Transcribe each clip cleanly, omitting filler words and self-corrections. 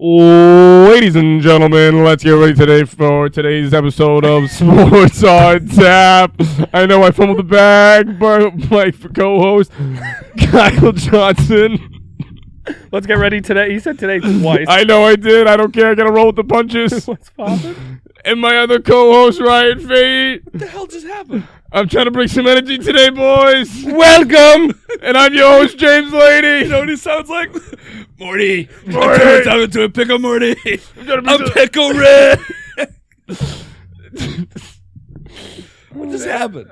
Ladies and gentlemen, let's get ready today for today's episode of Sports on Tap. I know I fumbled the bag, but my co-host, Kyle Johnson. Let's get ready today. He said today twice. I know I did. I don't care. I gotta roll with the punches. What's poppin'? And my other co-host, Ryan Fate. What the hell just happened? I'm trying to bring some energy today, boys. Welcome! And I'm your host, James Lady. You know what he sounds like? Morty. Morty. Time into a pickle, Morty. I'm pickle red. What just happened?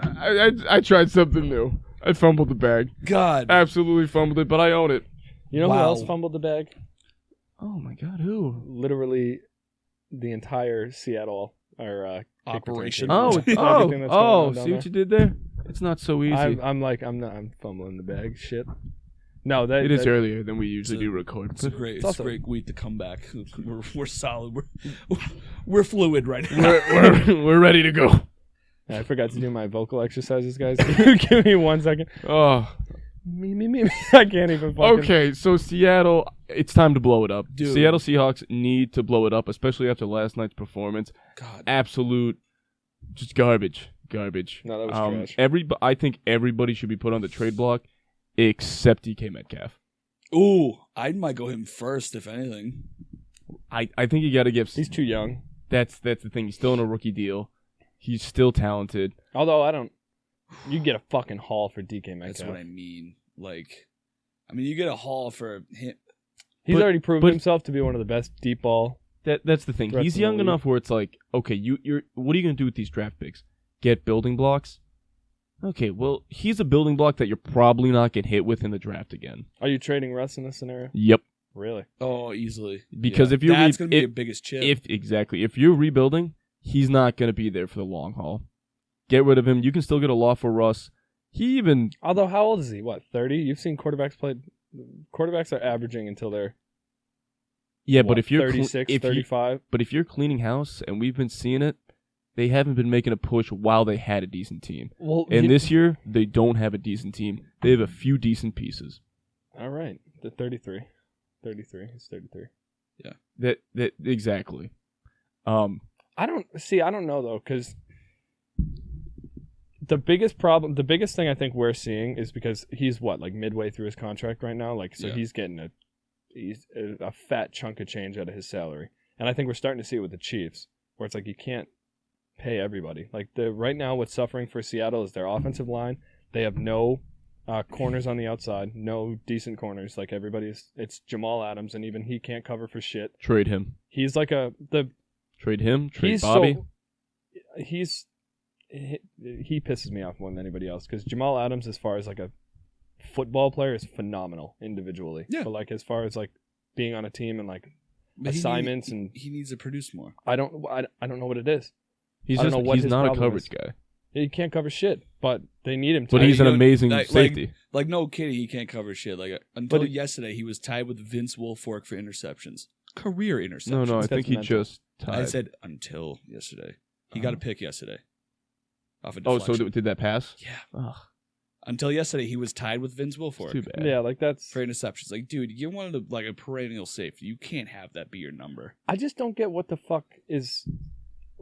I tried something new. I fumbled the bag. God. Absolutely fumbled it, but I own it. You know Wow. who else fumbled the bag? Oh my God, who? Literally the entire Seattle Operation. Everything that's going on down see what you did there? It's not so easy. I'm fumbling the bag. Shit. No, it is earlier than we usually do record. It's a great, It's also- great week to come back. We're solid. We're fluid right now. We're ready to go. I forgot to do my vocal exercises, guys. Give me 1 second. Oh, Me. I can't even fucking... okay. So Seattle, it's time to blow it up. Dude. Seattle Seahawks need to blow it up, especially after last night's performance. God. Absolute, just garbage. No, that was trash. I think everybody should be put on the trade block, except DK Metcalf. Ooh, I might go him first, if anything. I think you got to give. He's too young. That's the thing. He's still in a rookie deal. He's still talented. Although you get a fucking haul for DK Metcalf. That's what I mean. You get a haul for him. He's already proven but- himself to be one of the best deep ball. That's the thing. Threats He's in the young league. enough where it's like, okay, you're what are you gonna do with these draft picks? Get building blocks? Okay, well, he's a building block that you're probably not gonna hit with in the draft again. Are you trading Russ in this scenario? Yep. Really? Oh, easily. Because Yeah. if you're that's gonna be your biggest chip. if you're rebuilding, he's not gonna be there for the long haul. Get rid of him. You can still get a law for Russ. Although, how old is he? What, 30? You've seen quarterbacks play. Quarterbacks are averaging until they're but if you're 36, 35. But if you're cleaning house, and we've been seeing it, they haven't been making a push while they had a decent team. Well, And this year, they don't have a decent team. They have a few decent pieces. all right, the 33. 33. He's 33. That exactly. I don't know though, because the biggest thing I think we're seeing is because he's midway through his contract right now, Yeah. he's getting a fat chunk of change out of his salary, and I think we're starting to see it with the Chiefs, where it's like you can't pay everybody. Right now, what's suffering for Seattle is their offensive line. They have no corners on the outside, no decent corners. It's Jamal Adams, and even he can't cover for shit. Trade him. He's Trade him. Trade he's Bobby. He pisses me off more than anybody else, because Jamal Adams, as far as a football player, is phenomenal individually. Yeah. But as far as being on a team and But assignments he needs to produce more. I don't know what it is. He's I don't know what he's his not a problem coverage is. guy. He can't cover shit, but they need him to. But he's an You know, amazing like- safety. No kidding, he can't cover shit. Until yesterday, he was tied with Vince Wilfork for interceptions. Career interceptions. No, I That's think he mental. just tied. I said until yesterday. He got a pick yesterday. Off a Oh, deflection. so did that pass? Yeah. Ugh, Until yesterday, he was tied with Vince Wilfork too bad. Yeah, that's. for interceptions. Dude, you're one of a perennial safety. You can't have that be your number. I just don't get what the fuck is.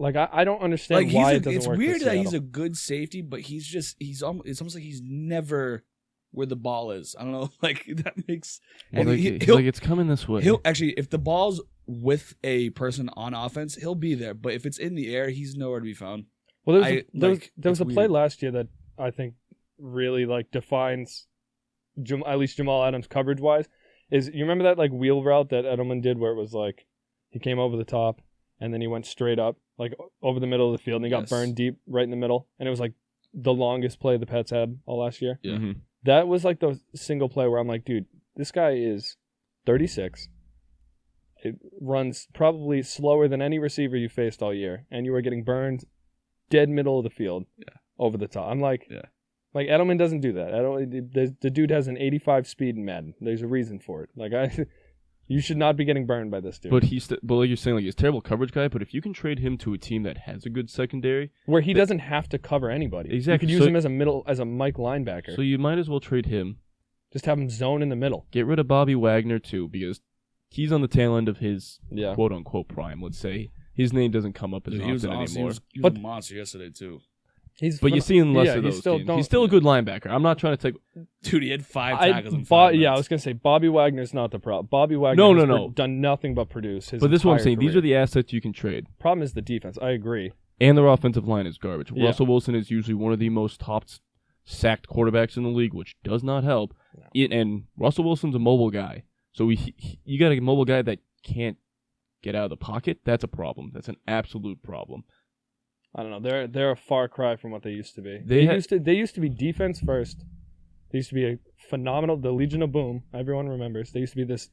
I don't understand why it doesn't it's work. weird for that he's Seattle. a good safety, but it's almost like he's never where the ball is. I don't know. That makes. Well, and he's he'll, it's coming this way. he'll actually, if the ball's with a person on offense, he'll be there. But if it's in the air, he's nowhere to be found. Well, there was it's a play weird. last year that I think really defines at least Jamal Adams coverage wise. Is you remember that wheel route that Edelman did where it was he came over the top and then he went straight up over the middle of the field and he got Yes. burned deep right in the middle, and it was the longest play the Pets had all last year. Yeah. Mhm. That was the single play where I'm dude, this guy is 36. It runs probably slower than any receiver you faced all year, and you were getting burned dead middle of the field over the top. I'm Edelman doesn't do that. The dude has an 85 speed in Madden. There's a reason for it. You should not be getting burned by this dude. But but like you're saying, he's a terrible coverage guy. But if you can trade him to a team that has a good secondary, where he doesn't have to cover anybody. Exactly. You could use him as a Mike linebacker. so you might as well trade him. Just have him zone in the middle. Get rid of Bobby Wagner too, because he's on the tail end of his Yeah. quote unquote prime. Let's say his name doesn't come up as Dude, he was often awesome. anymore. He was a monster yesterday too. But you see him less of he's those still games. He's still a good linebacker. I'm not trying to take. Dude, he had 5 tackles in 5 minutes. I was gonna say Bobby Wagner's not the problem. Bobby Wagner No. done nothing but produce. His But this is what I'm entire saying. These career. are the assets you can trade. Problem is the defense. I agree. And their offensive line is garbage. Yeah. Russell Wilson is usually one of the most top sacked quarterbacks in the league, which does not help. No. And Russell Wilson's a mobile guy. So you got a mobile guy that can't get out of the pocket. That's a problem. That's an absolute problem. I don't know. They're a far cry from what they used to be. They They used to be defense first. They used to be a phenomenal. The Legion of Boom. Everyone remembers. They used to be this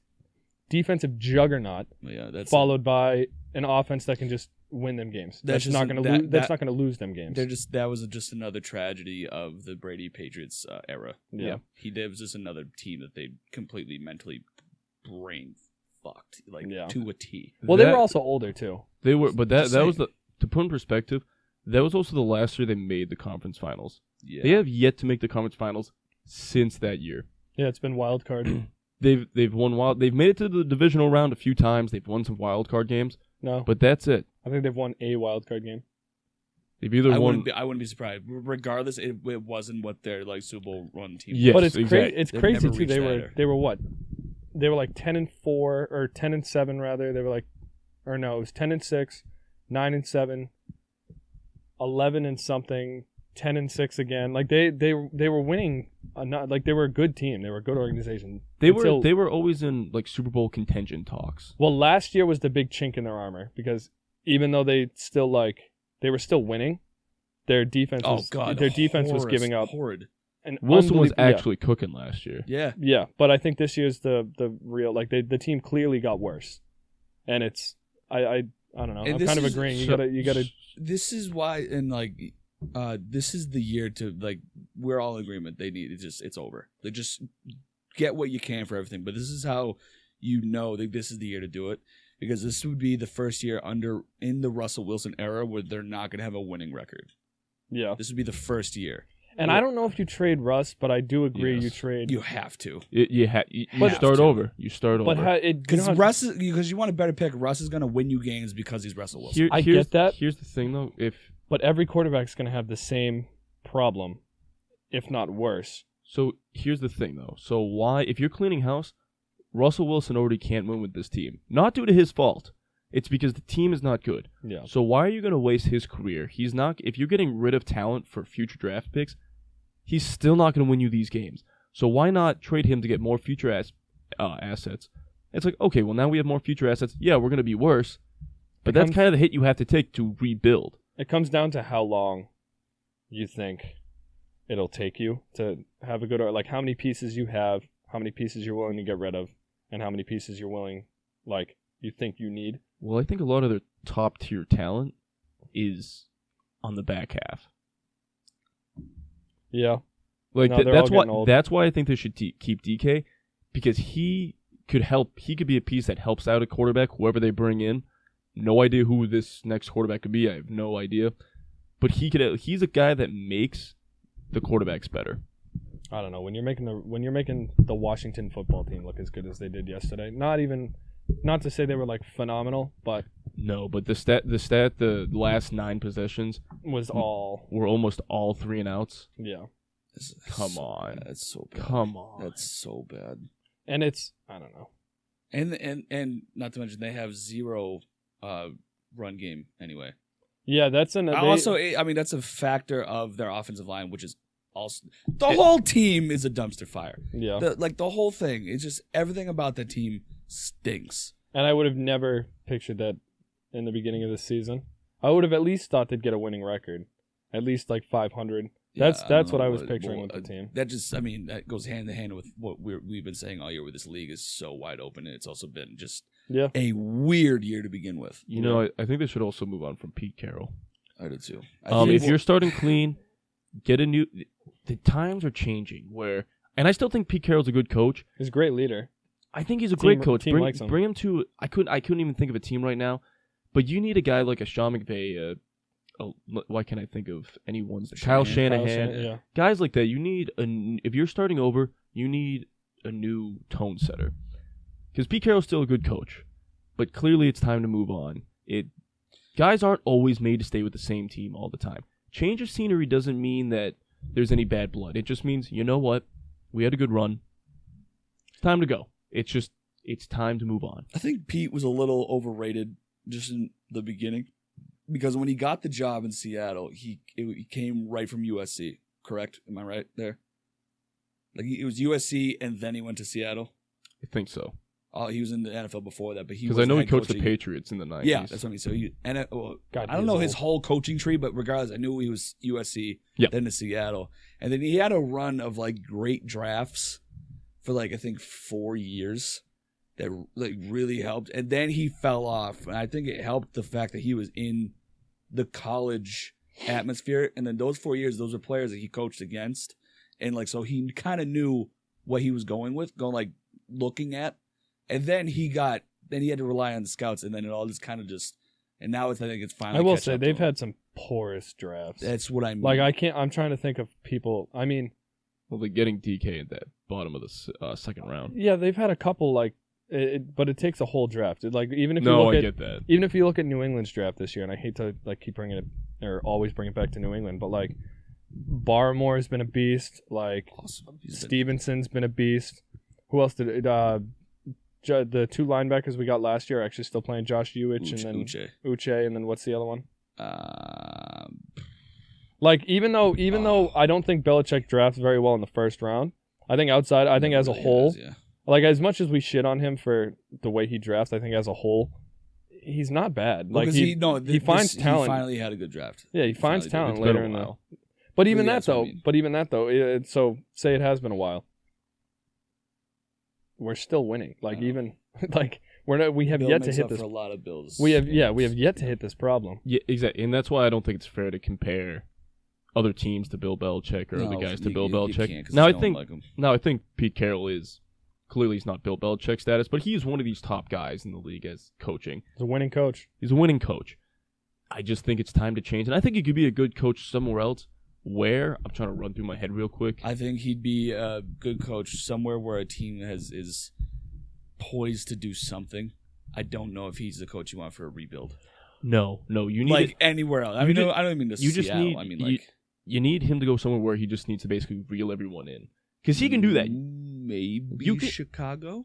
defensive juggernaut, Yeah, that's followed by an offense that can just win them games. That's just not an- going to that- lose. That's that- not going to lose them games. that was just another tragedy of the Brady Patriots era. Yeah. There was just another team that they completely mentally brain fucked Yeah. to a T. Well, they were also older too. They were, but Just that was saying. to put in perspective. That was also the last year they made the conference finals. Yeah. They have yet to make the conference finals since that year. Yeah, it's been wild card. They've won They've made it to the divisional round a few times. They've won some wild card games, No, but that's it. I think they've won a wild card game. They've either I won. wouldn't be surprised. Regardless, it wasn't what their Super Bowl run team. Yes, But it's exactly. It's They've crazy never too. reached They that were era. they were what? They were like 10-4 or 10-7 rather. They were like, or no, it was 10-6, 9-7, 11 and something, 10-6 again. Like they were winning. Like they were a good team. They were a good organization. They Until- were always in like Super Bowl contention talks. Well, last year was the big chink in their armor because even though they were still winning, their defense was giving up. Horrid. And Wilson was unbelievable- actually cooking last year. Yeah. Yeah, but I think this year's the real the team clearly got worse, and it's I don't know. And I'm this kind of is- agreeing. so- You gotta. This is why, and this is the year to we're all in agreement. They need it's over. They just get what you can for everything. But this is how this is the year to do it, because this would be the first year in the Russell Wilson era where they're not going to have a winning record. Yeah, This would be the first year. and I don't know if you trade Russ, but I do agree Yes. you trade. You have to. You But- start over. You start but over. Because you want a better pick. Russ is going to win you games because he's Russell Wilson. I here's- get that. Here's the thing, though. but every quarterback's going to have the same problem, if not worse. So here's the thing, though. So why, if you're cleaning house, Russell Wilson already can't win with this team. Not due to his fault. It's because the team is not good. Yeah, So why are you going to waste his career? He's not. If you're getting rid of talent for future draft picks, he's still not going to win you these games. So why not trade him to get more future assets? It's like, okay, well, now we have more future assets. Yeah, we're going to be worse. But that's kind of the hit you have to take to rebuild. it comes down to how long you think it'll take you to have a good how many pieces you have, how many pieces you're willing to get rid of, and how many pieces you're willing you think you need. Well, I think a lot of their top-tier talent is on the back half. Yeah. Like No, they're that's all why getting old. that's why I think they should keep DK, because he could help. He could be a piece that helps out a quarterback, whoever they bring in. No idea who this next quarterback could be. I have no idea, but he's a guy that makes the quarterbacks better. I don't know, when you're making the Washington football team look as good as they did yesterday. Not to say they were phenomenal, but No, but the last 9 possessions was all were almost all 3 and outs. yeah. Come on. That's so bad. Come on. That's so bad. And it's I don't know. And not to mention they have 0 run game anyway. Yeah, that's That's a factor of their offensive line, which is also the whole team is a dumpster fire. yeah. The whole thing. It's just everything about the team stinks. And I would have never pictured that in the beginning of the season. I would have at least thought they'd get a winning record, at least 500. That's what I was picturing with the team. That that goes hand in hand with what we've been saying all year, where this league is so wide open, and it's also been just Yeah. a weird year to begin with. You know, I think they should also move on from Pete Carroll. I did too. If you're starting clean, get a new. The times are changing. And I still think Pete Carroll's a good coach. He's a great leader. I think he's a great coach. Team likes him. Bring him to. I couldn't even think of a team right now, but you need a guy like a Sean McVay. Why can't I think of anyone's? Kyle Shanahan. Yeah. Guys like that. You need if you're starting over, you need a new tone setter. because Pete Carroll's still a good coach, but clearly it's time to move on. Guys aren't always made to stay with the same team all the time. Change of scenery doesn't mean that there's any bad blood. It just means, you know what? We had a good run. It's time to go. It's time to move on. I think Pete was a little overrated just in the beginning because when he got the job in Seattle, he came right from USC, correct? Am I right there? Like it was USC and then he went to Seattle? I think so. He was in the NFL before that, but because I know he coached the Patriots in the 90s. Yeah, that's what I mean. So I don't know his whole coaching tree, but regardless, I knew he was USC, then to Seattle, and then he had a run of like great drafts for like I think 4 years that like really helped, and then he fell off. And I think it helped the fact that he was in the college atmosphere, and then those 4 years, those are players that he coached against, and like so he kind of knew what he was looking at. And then he had to rely on the scouts, and then it all just kind of and now I think it's finally. I will say they've had some porous drafts. That's what I mean. Like I'm trying to think of people. I mean, well, they're getting DK at that bottom of the second round. Yeah, they've had a couple but it takes a whole draft. Even if you look at New England's draft this year, and I hate to keep bringing it or always bring it back to New England, but like Barmore's been a beast. Like Stevenson's been a beast. Who else did it? The two linebackers we got last year are actually still playing, Josh Uche and then Uche, and then what's the other one? Even though I don't think Belichick drafts very well in the first round, I think as a whole, like as much as we shit on him for the way he drafts, I think as a whole, he's not bad. Like he finds talent. He finally had a good draft. Yeah, he finds talent later in the. But even that though, so say it has been a while. We're still winning. We have yet to hit this. For a lot of Bills. We have yet to hit this problem. Yeah, exactly, and that's why I don't think it's fair to compare other teams to Bill Belichick or other guys to Bill Belichick. Now I think Pete Carroll is clearly he's not Bill Belichick status, but he is one of these top guys in the league as coaching. He's a winning coach. I just think it's time to change, and I think he could be a good coach somewhere else. Where? I'm trying to run through my head real quick. I think he'd be a good coach somewhere where a team is poised to do something. I don't know if he's the coach you want for a rebuild. No, you need anywhere else. I don't mean Seattle. You need him to go somewhere where he just needs to basically reel everyone in because he can do that. Maybe Chicago.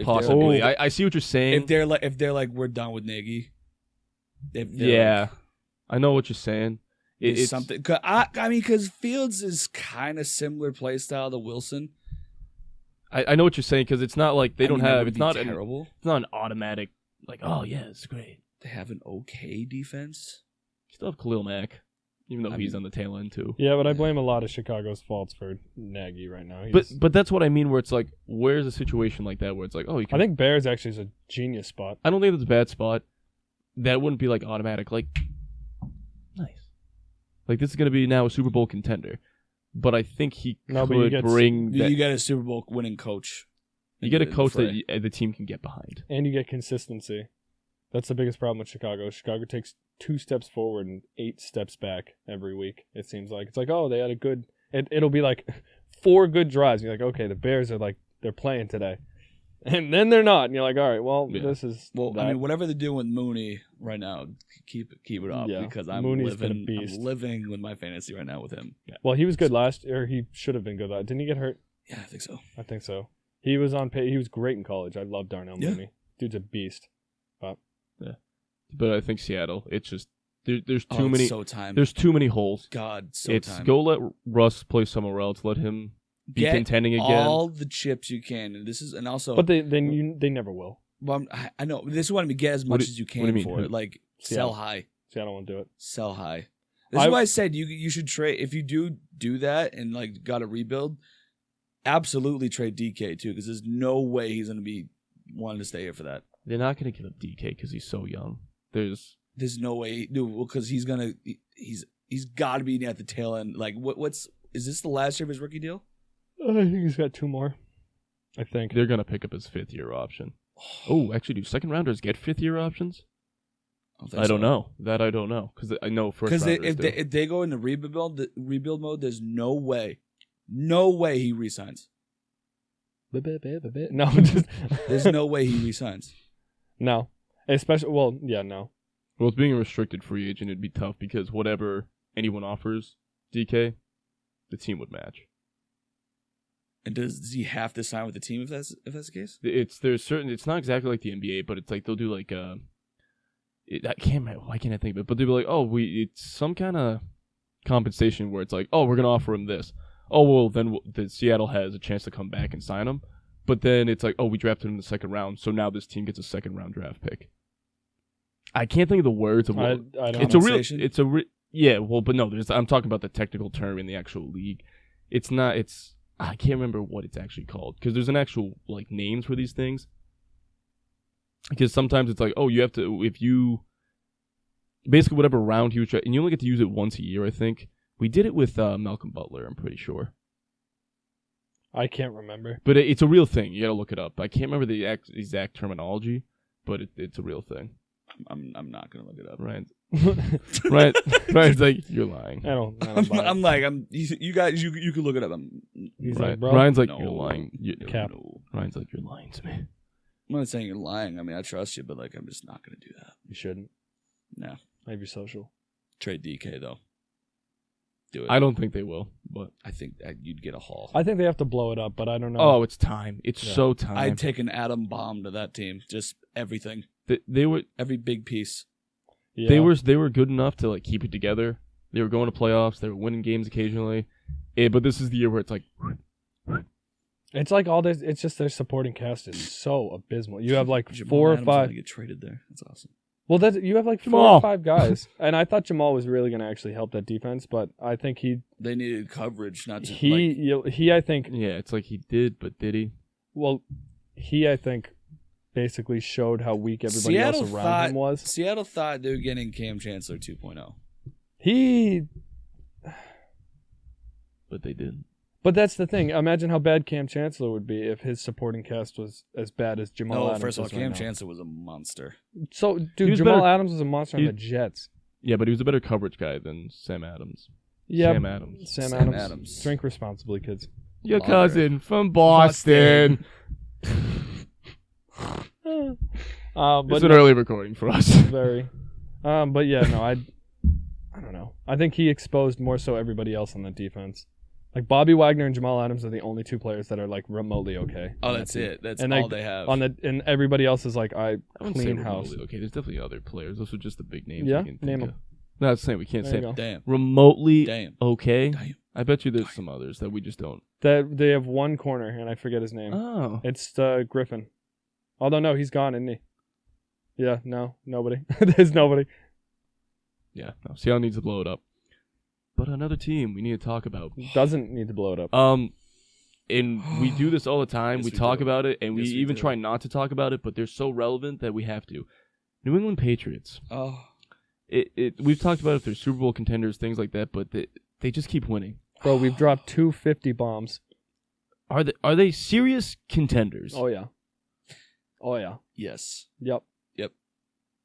Possibly. I see what you're saying. If they're like we're done with Nagy. I know what you're saying. It's something. Because Fields is kind of similar play style to Wilson. I know what you're saying because it's not like they don't have. It's not terrible. It's not an automatic oh yeah, it's great. They have an okay defense. You still have Khalil Mack, even though he's on the tail end too. Yeah, but I blame a lot of Chicago's faults for Nagy right now. But that's what I mean. Where it's like, where's a situation like that where it's like, I think Bears actually is a genius spot. I don't think that's a bad spot. That wouldn't be like automatic. Like, nice. Like, this is going to be now a Super Bowl contender. But I think he could bring... You get a Super Bowl winning coach. You get a coach that the team can get behind. And you get consistency. That's the biggest problem with Chicago. Chicago takes 2 steps forward and 8 steps back every week, it seems like. It's like, they had a good... It'll be like 4 good drives. You're like, okay, the Bears are they're playing today. And then they're not. And you're like, all right, this is... Well, that. I mean, whatever they're doing with Mooney right now, keep it up because I'm living with my fantasy right now with him. Yeah. Well, he was good last year. He should have been good. Didn't he get hurt? Yeah, I think so. He was on pay. He was great in college. I love Darnell Mooney. Dude's a beast. But I think Seattle, it's just... There's too many... so time. There's too many holes. God, time. Go let Russ play somewhere else. Let him... be contending again. All the chips you can, and also. But they never will. Well, I know this is what I mean. Get as much as you can for it. Like sell high. Seattle won't do it. Sell high. This is why I said you should trade if you do that and like got to rebuild. Absolutely trade DK too because there's no way he's going to be wanting to stay here for that. They're not going to give up DK because he's so young. There's no way, dude. Well, because he's got to be at the tail end. Like is this the last year of his rookie deal? I think he's got 2 more. I think. They're going to pick up his 5th-year option. Oh, actually, do second-rounders get 5th-year options? I don't know. That I don't know. Because I know first-rounders if they go into rebuild mode, there's no way he resigns. No, just There's no way he resigns. no. Especially, no. Well, it's being a restricted free agent. It'd be tough because whatever anyone offers DK, the team would match. And does he have to sign with the team if that's the case? It's not exactly like the NBA, but it's like they'll do like why can't I think of it? But they'll be like, it's some kind of compensation where it's like, we're gonna offer him this. Oh well, then the Seattle has a chance to come back and sign him. But then it's like, we drafted him in the second round, so now this team gets a second round draft pick. I can't think of the words of what I don't. it's a real yeah. Well, but no, I'm talking about the technical term in the actual league. It's not. I can't remember what it's actually called because there's an actual like names for these things. Because sometimes it's like, you have to if you basically whatever round he was and you only get to use it once a year. I think we did it with Malcolm Butler. I'm pretty sure. I can't remember. But it's a real thing. You got to look it up. I can't remember the exact terminology, but it's a real thing. I'm not gonna look it up. Ryan's like, you're lying. I don't buy it. I'm like, you guys, you can look it up. He's right. like, bro. Ryan's like, No. you're lying. Cap. No. Ryan's like, you're lying to me. I'm not saying you're lying. I mean, I trust you, but like, I'm just not gonna do that. You shouldn't. No. Maybe social. Trade DK though. Do it. I don't think they will, but I think that you'd get a haul. I think they have to blow it up, but I don't know. it's time. It's Yeah. so time. I'd take an atom bomb to that team. Just everything, They were every big piece. Yeah. they were good enough to like keep it together. They were going to playoffs. They were winning games occasionally. But this is the year where it's like, It's like all this. It's just their supporting cast is so abysmal. You have like Jamal 4 or Adams 5. gonna get traded there. That's awesome. Well, you have like 4 Jamal. or 5 guys, and I thought Jamal was really going to actually help that defense, but I think They needed coverage, not just he I think yeah, it's like he did, but did he? well he I think basically showed how weak everybody Seattle else around thought him was. Seattle thought they were getting Cam Chancellor 2.0. He, But they didn't. but that's the thing. Imagine how bad Cam Chancellor would be if his supporting cast was as bad as Jamal Adams. First of all, is right Cam now. Chancellor was a monster. So, He dude, was Jamal better- Adams was a monster on he- the Jets. Yeah, but he was a better coverage guy than Sam Adams. Yeah, Sam Adams. Sam Sam Adams. Adams. Drink responsibly, kids. Your Lager. cousin from Boston. But It's an early recording for us. very. But yeah, no, I don't know. I think he exposed more so everybody else on the defense. Like Bobby Wagner and Jamal Adams are the only 2 players that are like remotely okay. Oh, on that that's team. it. That's And all they- they have. And everybody else is like I wouldn't say clean remotely house. okay. There's definitely other players. Those are just the big names. Yeah? we can Name think 'em. of. No, that's saying we can't There say you go. Damn. remotely Damn. okay. Damn. I bet you there's some others that we just don't. That they have one corner and I forget his name. Oh, It's Griffin. Although no, he's gone, isn't he? Yeah, no, nobody. There's nobody. yeah. No, Seattle needs to blow it up. But another team we need to talk about. Doesn't need to blow it up. And we do this all the time. Yes, we we talk do. about it, and Yes, we we even do. try not to talk about it, but they're so relevant that we have to. New England Patriots. Oh, We've talked about if they're Super Bowl contenders, things like that, but they just keep winning. Bro, we've dropped 250 bombs. Are they serious contenders? Oh yeah. Oh yeah. yes. Yep.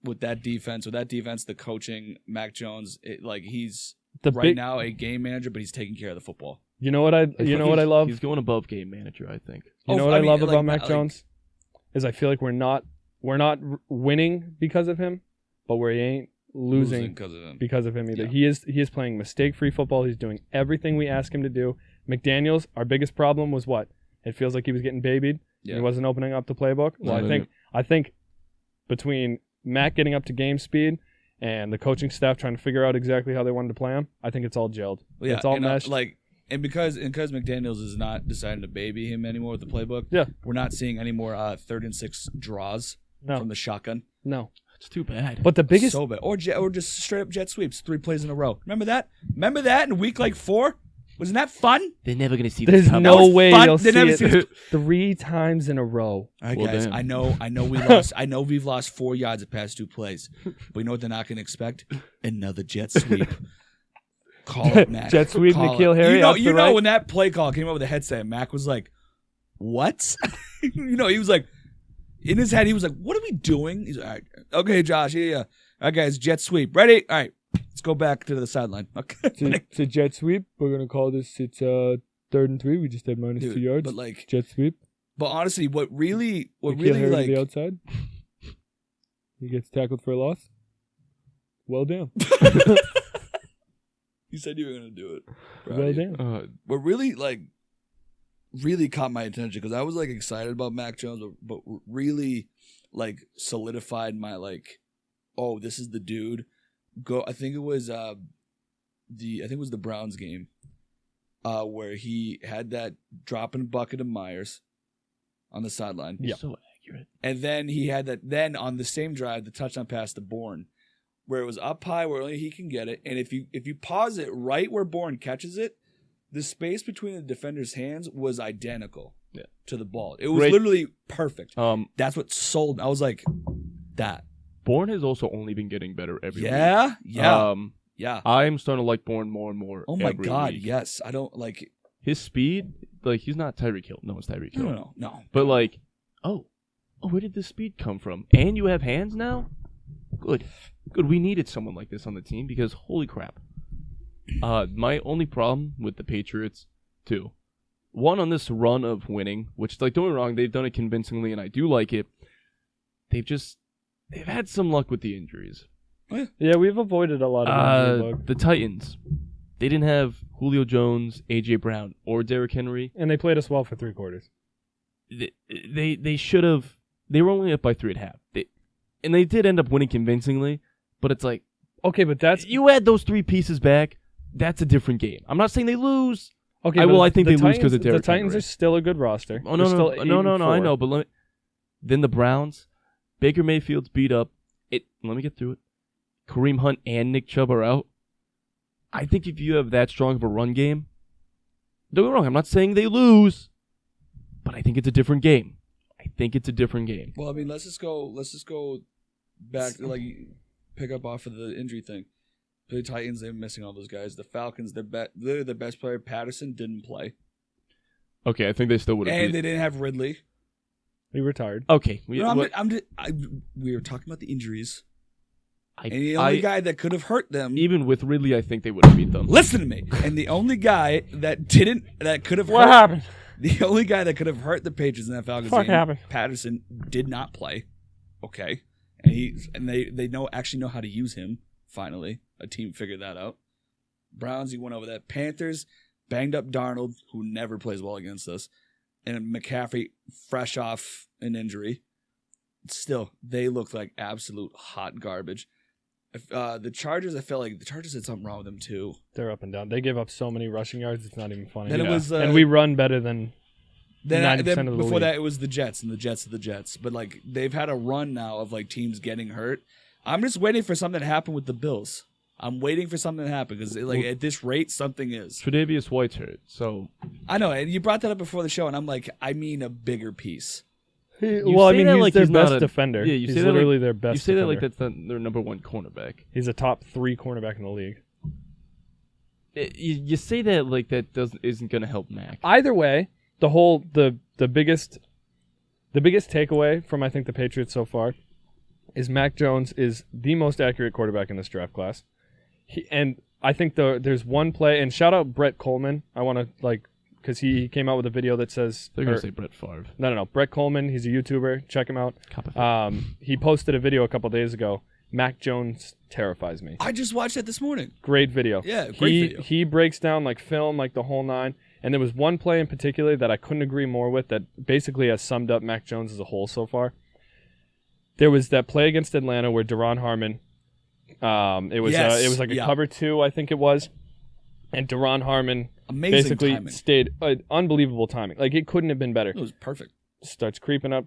With that defense, the coaching, Mac Jones, he's The right big. now a game manager, but he's taking care of the football. You know what I love. He's going above game manager, I think. You know Oh, what I I mean, love like, about Mac like- Jones is I feel like we're not winning because of him, but we ain't losing because of him. because of him either. Yeah. He is playing mistake-free football. He's doing everything we ask him to do. McDaniels, our biggest problem was what? It feels like he was getting babied. Yeah. He wasn't opening up the playbook. Well, No. I think between Mac getting up to game speed and the coaching staff trying to figure out exactly how they wanted to play him, I think it's all gelled. Well, yeah, It's all and, meshed. and because McDaniels is not deciding to baby him anymore with the playbook. Yeah. We're not seeing any more 3rd and 6 draws No, from the shotgun. no. It's too bad. But the biggest So bad. Or just straight up jet sweeps, 3 plays in a row. Remember that? Remember that in week 4? Wasn't that fun? they're never going to see there's this coming. no was way fun. you'll They see never it see this- 3 times in a row. All right, Well, guys. damn. I know we lost. I know we've lost 4 yards the past 2 plays. But you know what they're not going to expect? Another jet sweep. Call it, Mac. Jet sweep, Call N'Keal it. Harry out to You the know right. when that play call came up with the headset, Mac was like, "What?" He was like, in his head, he was like, "What are we doing?" He's like, "All right, okay, Josh, yeah. All right, guys, jet sweep, ready? All right, let's go back to the sideline." Okay, It's a jet sweep. We're gonna call this. It's 3rd and 3. We just had minus Dude, 2 yards. but Jet sweep. But honestly, what really N'Keal Harry like to the outside. He gets tackled for a loss. Well done. you said you were gonna do it. Proud Well of you. done. What really caught my attention because I was like excited about Mac Jones, but really like solidified my like, oh, this is the dude. I think it was the Browns game, where he had that dropping bucket of Myers on the sideline. Yeah. So accurate. And then he had that. Then on the same drive, the touchdown pass to Bourne, where it was up high, where only he can get it. And if you pause it right where Bourne catches it, the space between the defender's hands was identical to the ball. It was literally perfect. That's what sold me. I was like, that. Bourne has also only been getting better every week. Yeah. Yeah. I'm starting to like Bourne more and more. Oh my every God, week. yes. I don't like His speed. Like, he's not Tyreek Hill. No one's Tyreek Hill. No. But like, oh, where did this speed come from? And you have hands now? Good. We needed someone like this on the team because holy crap. My only problem with the Patriots, too. One, on this run of winning, which, like, don't get me wrong, they've done it convincingly, and I do like it. They've had some luck with the injuries. Yeah, we've avoided a lot of injury bug. The Titans, they didn't have Julio Jones, A.J. Brown, or Derrick Henry. And they played us well for 3 quarters. They should have. They were only up by 3 at half. And they did end up winning convincingly, but it's like, okay, but that's you add those 3 pieces back, that's a different game. I'm not saying they lose. okay. I think they lose because of Derrick The Titans Henry. are still a good roster. Oh They're no, still I 8-4. know, but then the Browns, Baker Mayfield's beat up. Let me get through it. Kareem Hunt and Nick Chubb are out. I think if you have that strong of a run game, don't get me wrong, I'm not saying they lose, but I think it's a different game. Well, I mean, let's just go back to, like, pick up off of the injury thing. For the Titans, they're missing all those guys. The Falcons, they're the best player. Patterson didn't play. Okay, I think they still would have. And they didn't have Ridley. He retired. Okay. We were talking about the injuries. And the only guy that could have hurt them. Even with Ridley, I think they would have beat them. Listen to me. And the only guy that could have What happened? The only guy that could have hurt the Patriots in that Falcons Fuck game, happened? Patterson, did not play. Okay. And they actually know how to use him, finally. A team figured that out. Browns, he went over that. Panthers, banged up Darnold, who never plays well against us. And McCaffrey, fresh off an injury. Still, they look like absolute hot garbage. The Chargers, I felt like the Chargers had something wrong with them, too. They're up and down. They give up so many rushing yards, it's not even funny. Then it was, and we run better than 90% of the before league. that, it was the Jets and the Jets of the Jets. But, like, they've had a run now of, like, teams getting hurt. I'm just waiting for something to happen with the Bills. I'm waiting for something to happen because, like, at this rate, something is. Tre'Davious White's hurt, so I know, and you brought that up before the show, and I'm like, I mean a bigger piece. Well, I say mean, that he's like their he's not best a- defender. yeah, you he's say that literally like- their best you say that defender. like that's their number 1 cornerback. He's a top 3 cornerback in the league. You say that like that isn't going to help Mac. Either way, the biggest takeaway from I think the Patriots so far is Mac Jones is the most accurate quarterback in this draft class. And I think there's one play, and shout out Brett Coleman. I want to because he came out with a video that says They're going to say Brett Favre. No. Brett Coleman, he's a YouTuber. Check him out. He posted a video a couple days ago. Mac Jones terrifies me. I just watched that this morning. Great video. Yeah, great video. He breaks down like film, like the whole 9. And there was one play in particular that I couldn't agree more with that basically has summed up Mac Jones as a whole so far. There was that play against Atlanta where Duron Harmon, it was like a cover 2, I think it was, and Duron Harmon basically timing. stayed unbelievable timing. Like it couldn't have been better. It was perfect. Starts creeping up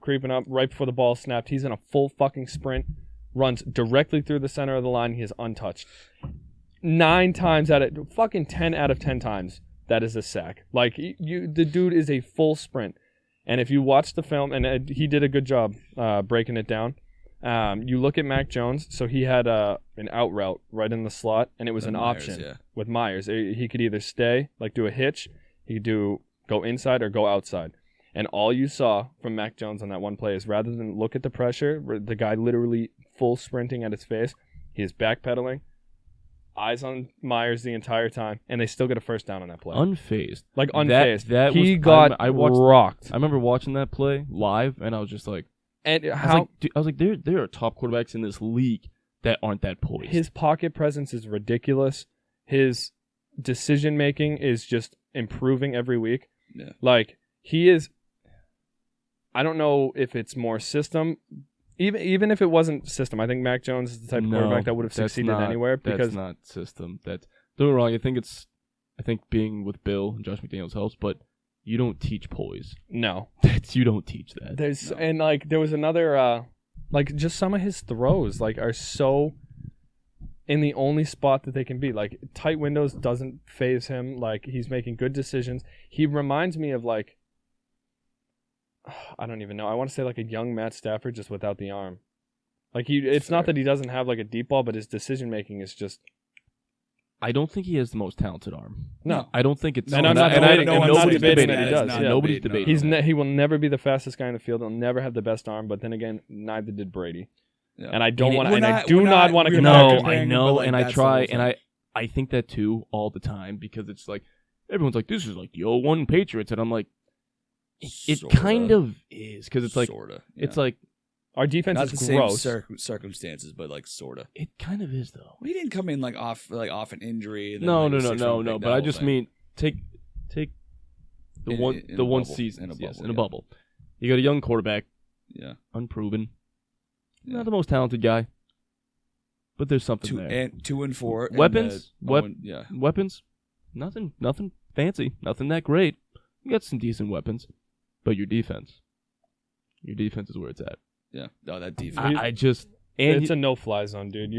right before the ball snapped. He's in a full fucking sprint, runs directly through the center of the line. He is untouched. 10 out of 10 times. That is a sack. Like the dude is a full sprint, and if you watch the film, and he did a good job breaking it down. You look at Mac Jones, so he had an out route right in the slot, and it was an option with Myers. He could either stay, like do a hitch, he could go inside or go outside. And all you saw from Mac Jones on that one play is rather than look at the pressure, the guy literally full sprinting at his face, he is backpedaling. eyes on Myers the entire time, and they still get a first down on that play. Unfazed. Like unfazed. That he was, got I watched, rocked. I remember watching that play live, and I was just like, And I was like, there are top quarterbacks in this league that aren't that poised. His pocket presence is ridiculous. His decision making is just improving every week. Yeah. Like he is. I don't know if it's more system. Even if it wasn't system, I think Mac Jones is the type of quarterback that would have succeeded anywhere. Because that's not system. Don't get me wrong. I think being with Bill and Josh McDaniels helps, but you don't teach poise. No, you don't teach that. And like there was another like just some of his throws like are so in the only spot that they can be. Like tight windows doesn't phase him. Like he's making good decisions. He reminds me of like I don't even know. I want to say like a young Matt Stafford just without the arm. Like it's not that he doesn't have like a deep ball, but his decision making is just. I don't think he has the most talented arm. No, I don't think it's. And I'm not debating that he does. Yeah. Nobody's debating. He will never be the fastest guy in the field. He'll never have the best arm. But then again, neither did Brady. Yeah. And I don't want. And I do not want to compare. No, I know, and I try, and I think that too all the time because it's like everyone's like, this is like the 01 Patriots, and I'm like, it kind of is because it's like sorta, yeah. It's like our defense not is the gross. Same circumstances, but like sorta. It kind of is though. We didn't come in like off an injury. No. But I just mean take the one season in a bubble. You got a young quarterback, unproven, not the most talented guy, but there's something there. 2 and 4 weapons, weapons, nothing fancy, nothing that great. You got some decent weapons, but your defense is where it's at. Yeah, that defense. It's a no-fly zone, dude.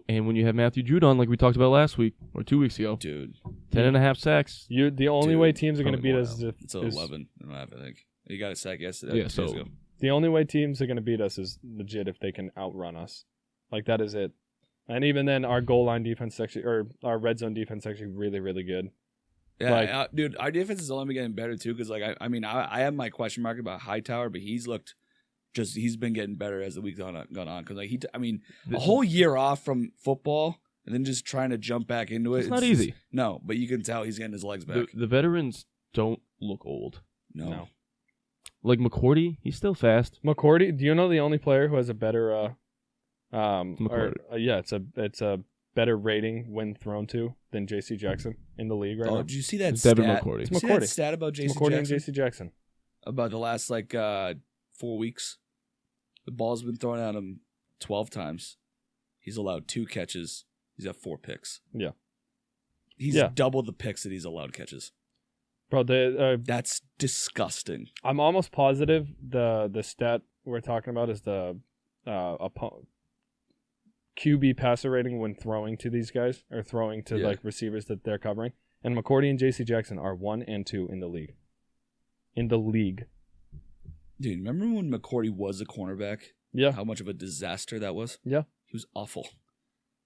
And when you have Matthew Judon, like we talked about last week or 2 weeks ago, dude, 10.5 sacks. The only way teams are going to beat us is if it's 11 and a half, I think. You got a sack yesterday. Yeah, so the only way teams are going to beat us is legit if they can outrun us. Like that is it. And even then, our goal line defense our red zone defense is actually really, really good. Yeah, dude, our defense is only getting better too. Because like I have my question mark about Hightower, but he's been getting better as the week's gone on. Because like a whole year off from football and then just trying to jump back into it. It's not easy. No, but you can tell he's getting his legs back. The veterans don't look old. No. Like McCourty, he's still fast. McCourty, do you know the only player who has a better it's a better rating when thrown to than J.C. Jackson in the league right now? Did you see that stat? Devin McCourty. It's McCourty. See that stat about J.C. McCourty Jackson? and J.C. Jackson. About the last 4 weeks. The ball's been thrown at him 12 times. He's allowed 2 catches. He's got 4 picks. Yeah. He's double the picks that he's allowed catches. Bro, that's disgusting. I'm almost positive the stat we're talking about is the QB passer rating when throwing to these guys or throwing to receivers that they're covering. And McCourty and J.C. Jackson are 1 and 2 in the league. In the league. Dude, remember when McCourty was a cornerback? Yeah. How much of a disaster that was? Yeah. He was awful.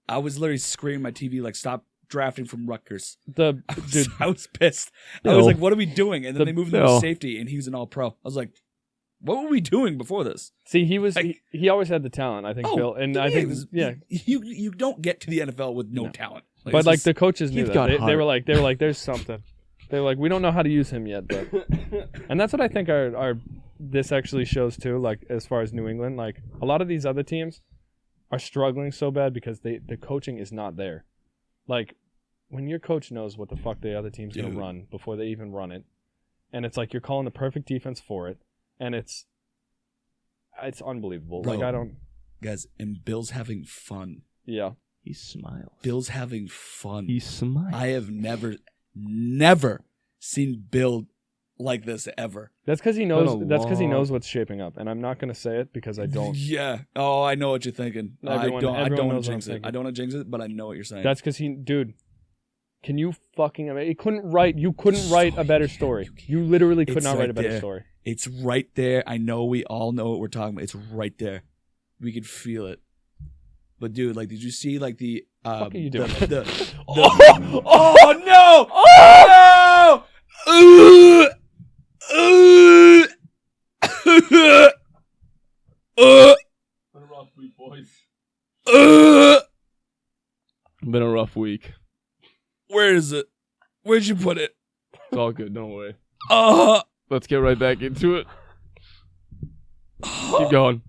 I was literally screaming at my TV like, stop drafting from Rutgers. I was pissed. I was like, what are we doing? And then they moved him to safety and he was an all-pro. I was like, what were we doing before this? See, he always had the talent, I think, Bill. And I think you don't get to the NFL with no talent. But the coaches knew that. They were like, there's something. They were like, we don't know how to use him yet, but and that's what I think our this actually shows too, like as far as New England. Like a lot of these other teams are struggling so bad because the coaching is not there. Like when your coach knows what the fuck the other team's gonna run before they even run it, and it's like you're calling the perfect defense for it. And it's unbelievable. Bro, like I don't, guys. And Bill's having fun. Yeah, he smiles. Bill's having fun. He smiles. I have never seen Bill like this ever. That's because he knows. That's because he knows what's shaping up. And I'm not going to say it because I don't. Yeah. Oh, I know what you're thinking. I don't want to jinx it. I don't want to jinx it, but I know what you're saying. That's because dude. Can you fucking? You couldn't write a better story. You literally could not write a better story. It's right there. I know we all know what we're talking about. It's right there. We could feel it. But dude, like, did you see like the? What are you doing? Oh no! Oh no! Put it off, sweet boys. Been a rough week. Where is it? Where'd you put it? It's all good. Don't worry. Uh, Let's get right back into it. Keep going.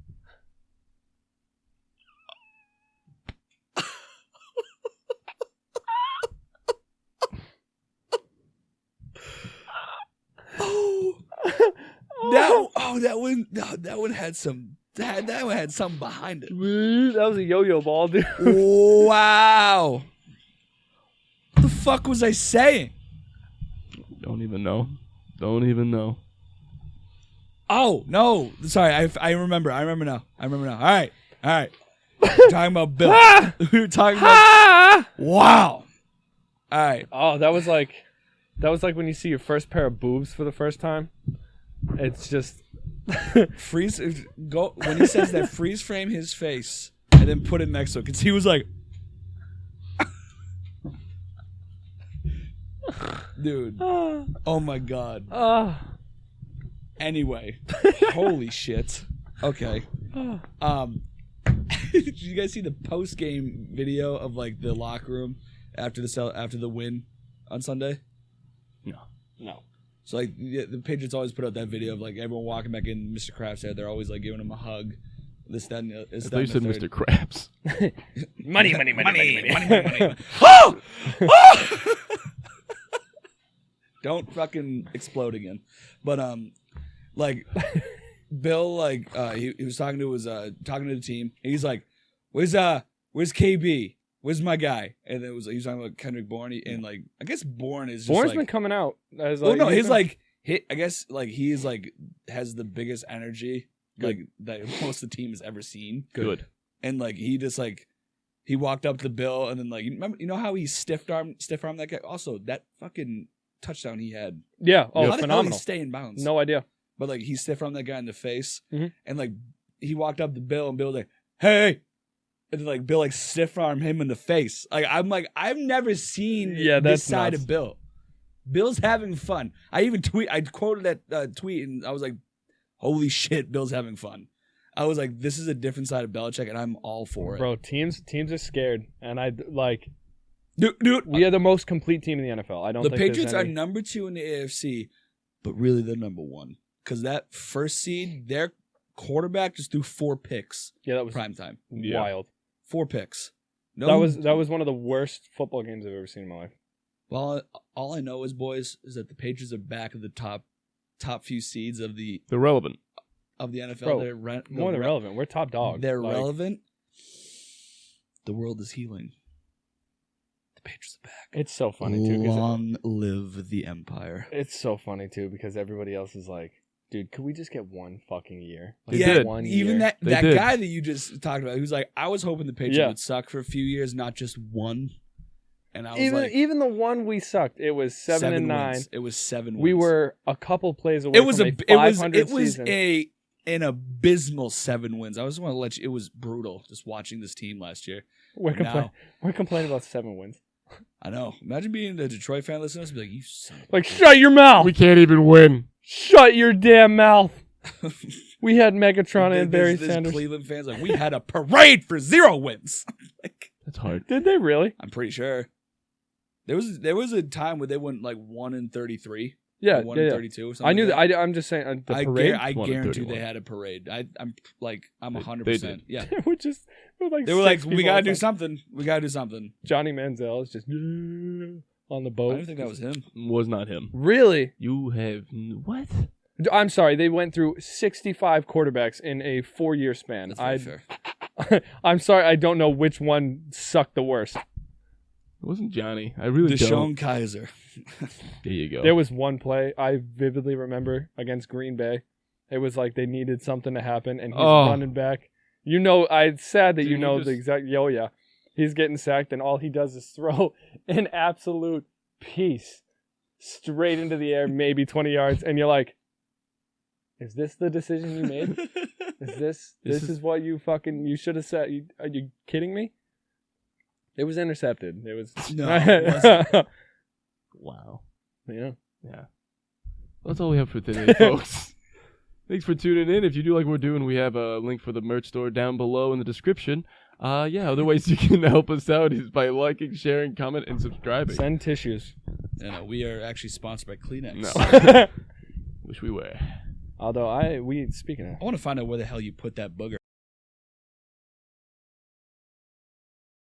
That one had some. That one had something behind it. That was a yo-yo ball, dude. Wow. What the fuck was I saying? Don't even know. Don't even know. Oh no! Sorry, I remember. I remember now. All right. We're talking about Bill. We were talking about. Wow. All right. Oh, that was like when you see your first pair of boobs for the first time. It's just Freeze. Go when he says that. Freeze frame his face and then put it next to it because he was like, dude. Oh my god. Anyway, holy shit. Okay. Did you guys see the post game video of like the locker room after the win on Sunday? No. So like the Patriots always put out that video of like everyone walking back in. Mr. Kraft's there. They're always like giving him a hug. This, that, and I thought you said Mr. Krabs. money. Oh! Don't fucking explode again. But like Bill, like he was talking to the team. And he's like, where's KB? Where's my guy? And it was he was talking about Kendrick Bourne, and like I guess Bourne is just Bourne's like, been coming out as well, like. no, he's like I guess like he's like has the biggest energy like that most of the team has ever seen. Good. And like he just like he walked up to Bill and then like you know how he stiff armed that guy. Also that fucking touchdown he had. Yeah. Oh, how the hell phenomenal. he stay in bounds? No idea. But like he stiff armed that guy in the face, Mhm. and like he walked up to Bill and Bill was like, "Hey." And then, like Bill like stiff arm him in the face. Like I'm like I've never seen this side nuts. of Bill. Bill's having fun. I quoted that tweet and I was like, "Holy shit, Bill's having fun." I was like, "This is a different side of Belichick, and I'm all for it." Bro, teams are scared, and I like. Dude, We are the most complete team in the NFL. I don't. the think there's Patriots are any... number 2 in the AFC, but really they're number 1 because that first seed, their quarterback just threw 4 picks. Yeah, that was Prime time. wild. 4 picks. No, That was one of the worst football games I've ever seen in my life. Well, all I know is, boys, is that the Patriots are back at the top few seeds of the They're relevant. NFL. Bro, They're more than relevant. We're top dog. They're Like, relevant. The world is healing. The Patriots are back. It's so funny too. 'Cause Long live the Empire. it's so funny too because everybody else is like, dude, could we just get one fucking year? They yeah, did. One even year. that did. guy that you just talked about, he was like, I was hoping the Patriots Yeah. would suck for a few years, not just one. And I was Even like, even the one we sucked, it was 7-9. wins. It was 7 wins. We were a couple plays away. It was from a. a It was. 500 It was season. an abysmal 7 wins. I just want to let you. It was brutal just watching this team last year. We're Now- complaining about 7 wins. I know. Imagine being a Detroit fan listening to us and be like, you son of a Like, shut your mouth! We can't even win. Shut your damn mouth! We had Megatron and Barry There's Sanders. Cleveland fans like, we had a parade for 0 wins. Like, That's hard. Did they really? I'm pretty sure. There was a time where they went like 1-33. Yeah, or 1-32 yeah. or something. I knew like that. I'm just saying the I parade. I 1-31. guarantee they had a parade. I'm 100%. did. Yeah. They were like They were like, six we people gotta do outside. something. We gotta do something. Johnny Manziel is just on the I boat. don't think that was him. Was not him. Really? You have what? I'm sorry. They went through 65 quarterbacks in a 4-year span. That's very fair. I'm sorry. I don't know which one sucked the worst. It wasn't Johnny. I really don't. Deshaun Kaiser. There you go. There was one play I vividly remember against Green Bay. It was like they needed something to happen, and he's running back. You know, it's sad that Dude, you know just- the exact. Yeah. He's getting sacked, and all he does is throw an absolute piece straight into the air, maybe 20 yards, and you're like, "Is this the decision you made? Is this is what you should have said? Are you kidding me?" It was intercepted. It was No, it wasn't. Wow. Yeah. Yeah. That's all we have for today, folks. Thanks for tuning in. If you do like what we're doing, we have a link for the merch store down below in the description. Yeah, other ways you can help us out is by liking, sharing, comment, and subscribing. Send tissues. And we are actually sponsored by Kleenex. No. Wish we were. Although speaking of, I want to find out where the hell you put that booger.